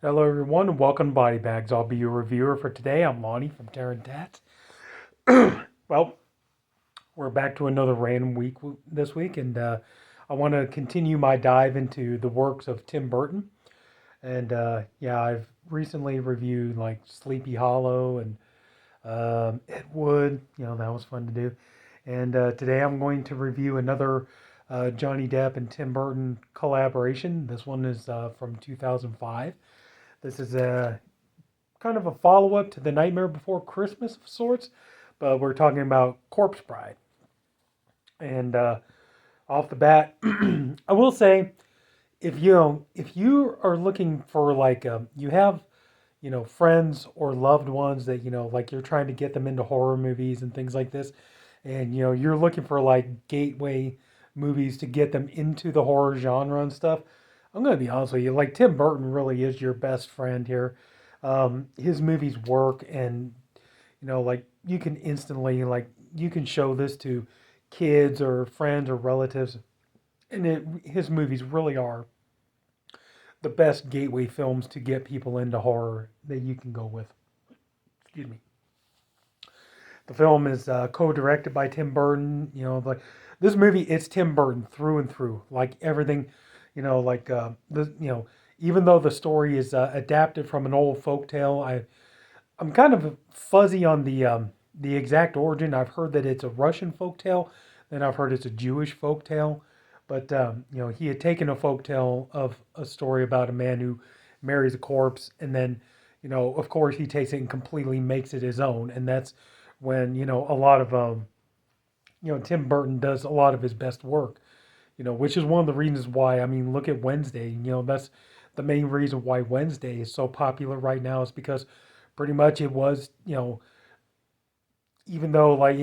Hello, everyone, and welcome to BodyBags. I'll be your reviewer for today. I'm Lonnie from Tats. Well, we're back to another random week this week, and I want to continue my dive into the works of Tim Burton. And yeah, I've recently reviewed like Sleepy Hollow and Ed Wood. That was fun to do. And today I'm going to review another Johnny Depp and Tim Burton collaboration. This one is from 2005. This is a kind of a follow up to The Nightmare Before Christmas of sorts, but we're talking about Corpse Bride. And off the bat, I will say, if you are looking for like you have friends or loved ones that like you're trying to get them into horror movies and things like this, and you're looking for like gateway movies to get them into the horror genre and stuff. I'm gonna be honest with you, like Tim Burton really is your best friend here. His movies work, and like you can instantly like you can show this to kids or friends or relatives, and his movies really are the best gateway films to get people into horror that you can go with. Excuse me. The film is co-directed by Tim Burton. Like this movie, it's Tim Burton through and through. Like everything, like the even though the story is adapted from an old folk tale, I'm kind of fuzzy on the exact origin. I've heard that it's a Russian folk tale, then I've heard it's a Jewish folk tale. But he had taken a folk tale of a story about a man who marries a corpse, and then of course, he takes it and completely makes it his own, and that's when a lot of Tim Burton does a lot of his best work. Which is one of the reasons why. I mean, look at Wednesday. That's the main reason why Wednesday is so popular right now is because pretty much it was even though like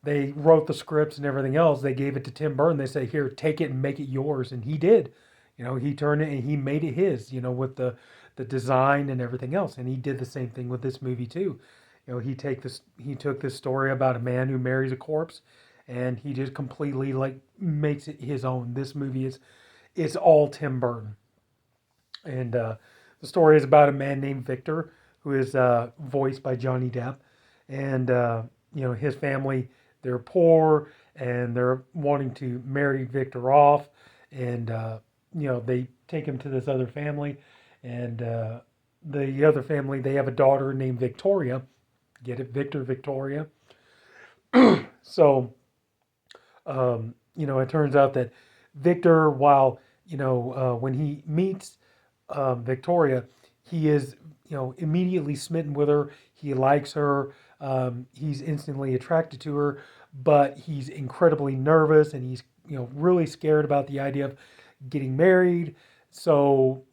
they wrote the scripts and everything else, they gave it to Tim Burton. They say, "Here, take it and make it yours," and he did. He turned it and he made it his. With the design and everything else, and he did the same thing with this movie too. He took this story about a man who marries a corpse, and he just completely like makes it his own. This movie is it's all Tim Burton, and the story is about a man named Victor who is voiced by Johnny Depp, and his family, they're poor and they're wanting to marry Victor off, and they take him to this other family, and the other family, they have a daughter named Victoria. Get it, Victor, Victoria. So it turns out that Victor, while when he meets Victoria, he is immediately smitten with her. He likes her. He's instantly attracted to her, but he's incredibly nervous, and he's really scared about the idea of getting married. So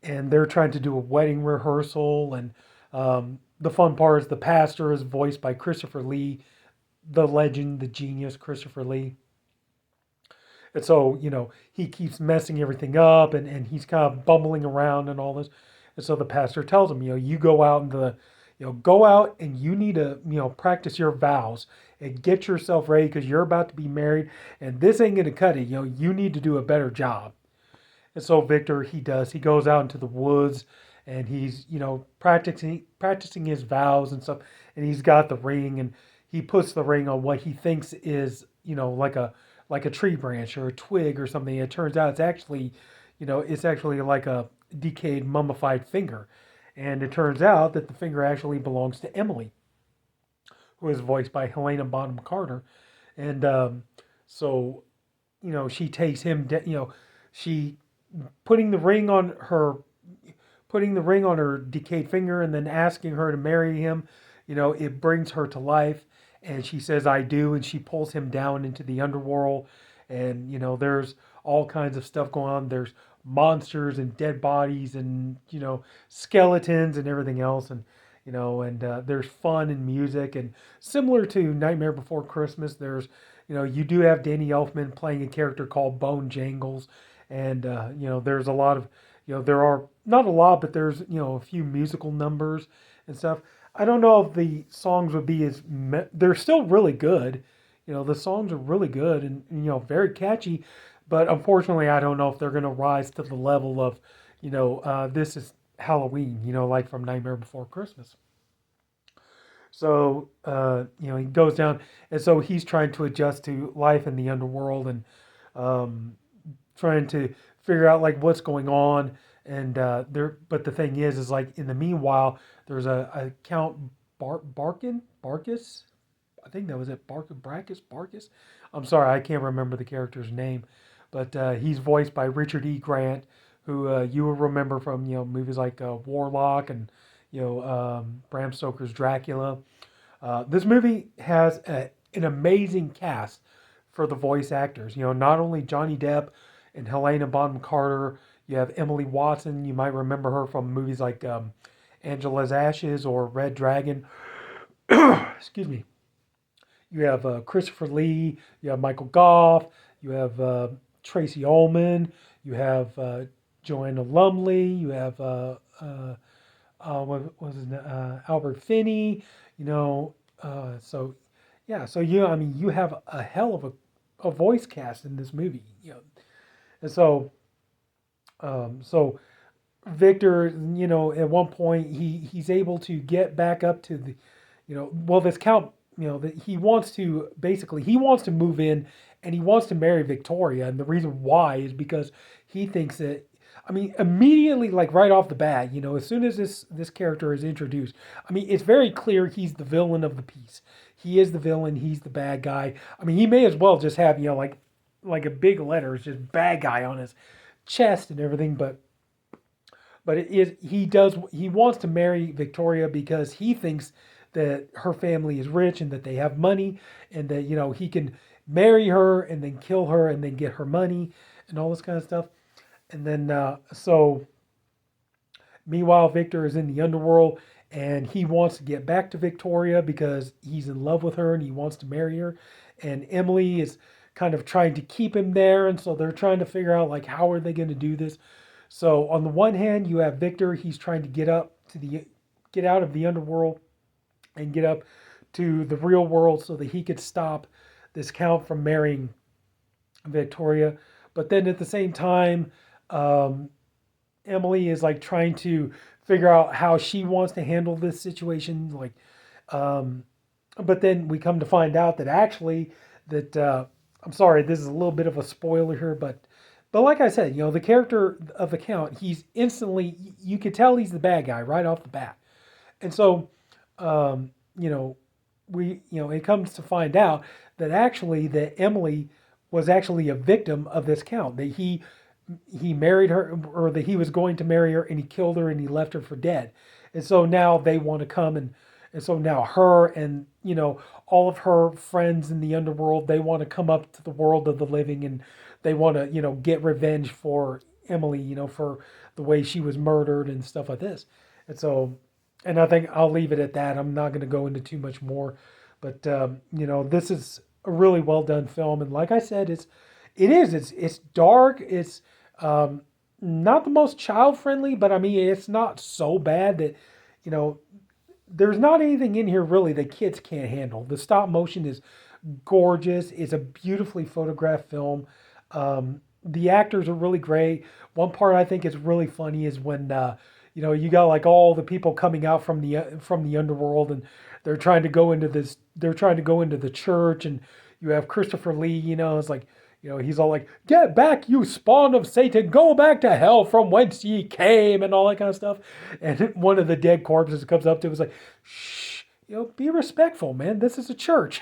and they're trying to do a wedding rehearsal, and the fun part is the pastor is voiced by Christopher Lee, the legend, the genius Christopher Lee. And so, he keeps messing everything up, and he's kind of bumbling around and all this. And so the pastor tells him, you go out into go out and you need to, practice your vows and get yourself ready because you're about to be married and this ain't going to cut it. You need to do a better job. And so Victor, he does. He goes out into the woods and he's, practicing his vows and stuff. And he's got the ring, and he puts the ring on what he thinks is, like a tree branch or a twig or something. It turns out it's actually like a decayed mummified finger. And it turns out that the finger actually belongs to Emily, who is voiced by Helena Bonham Carter. And so, she takes him, she putting the ring on her putting the ring on her decayed finger and then asking her to marry him, it brings her to life. And she says, "I do." And she pulls him down into the underworld. And, there's all kinds of stuff going on. There's monsters and dead bodies and, skeletons and everything else. And, there's fun and music. And similar to Nightmare Before Christmas, you do have Danny Elfman playing a character called Bone Jangles. And, there's a lot of, there are not a lot, but there's, a few musical numbers and stuff. I don't know if the songs would be they're still really good. The songs are really good and very catchy, but unfortunately, I don't know if they're going to rise to the level of, this is Halloween, like from Nightmare Before Christmas. So, he goes down, and so he's trying to adjust to life in the underworld and um, trying to figure out like what's going on. And but the thing is like in the meanwhile, there's a Count Barkus. I think that was it. Barkus. I'm sorry, I can't remember the character's name, but he's voiced by Richard E. Grant, who you will remember from movies like Warlock and Bram Stoker's Dracula. This movie has an amazing cast for the voice actors. Not only Johnny Depp and Helena Bonham Carter, you have Emily Watson. You might remember her from movies like Angela's Ashes or Red Dragon. Excuse me. You have Christopher Lee. You have Michael Gough. You have Tracey Ullman. You have Joanna Lumley. You have what was his name? Albert Finney. You know, so yeah, so I mean, you have a hell of a voice cast in this movie. And so Victor, at one point he's able to get back up to the, well, this count, that he wants to move in and he wants to marry Victoria, and the reason why is because he thinks that. I mean, immediately, like right off the bat, as soon as this character is introduced, I mean, it's very clear he's the villain of the piece. He is the villain. He's the bad guy. I mean, he may as well just have like a big letter, it's just bad guy on his chest and everything. But he wants to marry Victoria because he thinks that her family is rich and that they have money, and that he can marry her and then kill her and then get her money and all this kind of stuff. And then so meanwhile, Victor is in the underworld and he wants to get back to Victoria because he's in love with her and he wants to marry her. And Emily is kind of trying to keep him there, and so they're trying to figure out like how are they going to do this. So on the one hand, you have Victor. He's trying to get out of the underworld and get up to the real world so that he could stop this count from marrying Victoria. But then at the same time, um, Emily is like trying to figure out how she wants to handle this situation. Like, um, but then we come to find out that actually that I'm sorry, this is a little bit of a spoiler here, but like I said, the character of the Count, he's instantly, you could tell he's the bad guy right off the bat. And so, um, you know, it comes to find out that actually that Emily was actually a victim of this Count. That he married her, or that he was going to marry her, and he killed her and he left her for dead. And so now they want to come and so now her and all of her friends in the underworld, they want to come up to the world of the living, and they want to get revenge for Emily, for the way she was murdered and stuff like this. And so, and I think I'll leave it at that. I'm not going to go into too much more, but this is a really well done film, and like I said, it's dark. It's not the most child friendly, but I mean it's not so bad that you know there's not anything in here really that kids can't handle. The stop motion is gorgeous. It's a beautifully photographed film. The actors are really great. One part I think is really funny is when you got like all the people coming out from the underworld, and they're trying to go into this. They're trying to go into the church, and you have Christopher Lee. It's like. He's all like, "Get back, you spawn of Satan! Go back to hell from whence ye came," and all that kind of stuff. And one of the dead corpses comes up to him and is like, "Shh, be respectful, man. This is a church."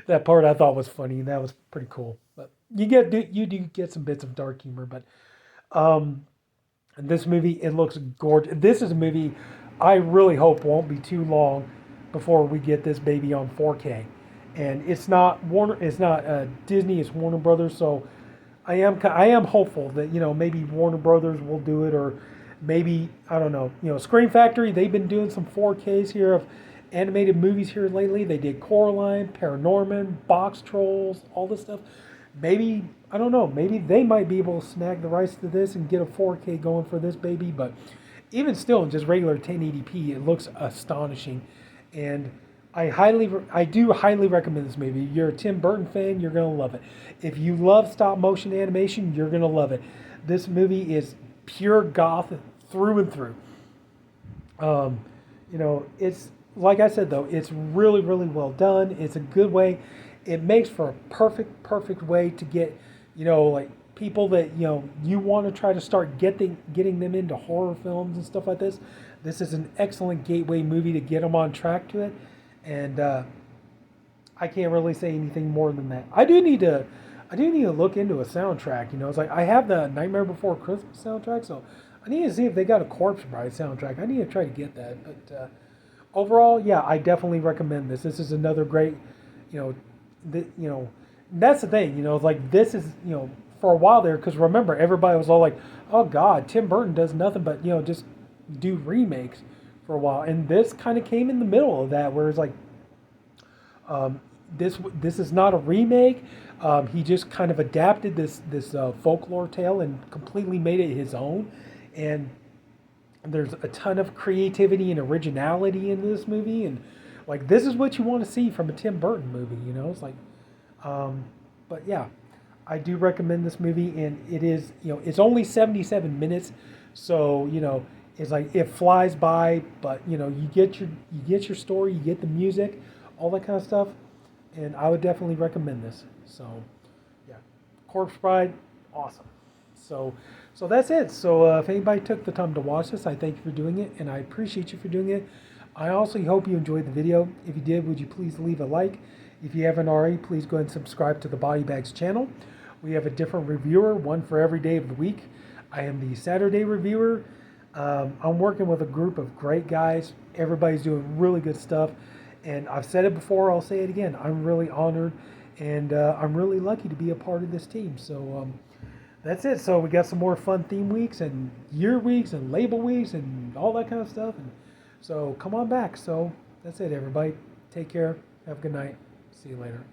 That part I thought was funny, and that was pretty cool. But you do get some bits of dark humor, but in this movie it looks gorgeous. This is a movie I really hope won't be too long before we get this baby on 4K. And it's not Warner, it's not Disney, it's Warner Brothers. So I am hopeful that maybe Warner Brothers will do it, or maybe I don't know. Screen Factory, they've been doing some 4Ks here of animated movies here lately. They did Coraline, Paranorman, Box Trolls, all this stuff. Maybe I don't know. Maybe they might be able to snag the rights to this and get a 4K going for this baby. But even still, in just regular 1080p, it looks astonishing, and I do highly recommend this movie. If you're a Tim Burton fan, you're gonna love it. If you love stop motion animation, you're gonna love it. This movie is pure goth through and through. Um, it's like I said though, it's really, really well done. It's a good way. It makes for a perfect way to get, like people that you want to try to start getting them into horror films and stuff like this. This is an excellent gateway movie to get them on track to it, and I can't really say anything more than that. I do need to look into a soundtrack. It's like I have the Nightmare Before Christmas soundtrack, so I need to see if they got a Corpse Bride soundtrack. I need to try to get that. But overall, yeah, I definitely recommend this. This is another great, you know, that's the thing. Like this is for a while there, because remember everybody was all like, oh God, Tim Burton does nothing but just do remakes for a while, and this kind of came in the middle of that, where it's like, this is not a remake. He just kind of adapted this folklore tale and completely made it his own. And there's a ton of creativity and originality in this movie. And like this is what you want to see from a Tim Burton movie. It's like, but yeah, I do recommend this movie. And it is it's only 77 minutes, so it's like it flies by. But you get your story, you get the music, all that kind of stuff. And I would definitely recommend this. So, yeah, Corpse Bride, awesome. So that's it. So if anybody took the time to watch this, I thank you for doing it, and I appreciate you for doing it. I also hope you enjoyed the video. If you did, would you please leave a like? If you haven't already, please go ahead and subscribe to the BodyBags channel. We have a different reviewer, one for every day of the week. I am the Saturday reviewer. I'm working with a group of great guys. Everybody's doing really good stuff. And I've said it before, I'll say it again. I'm really honored, and I'm really lucky to be a part of this team. So that's it. So we got some more fun theme weeks and year weeks and label weeks and all that kind of stuff. And so come on back. So that's it, everybody. Take care. Have a good night. See you later.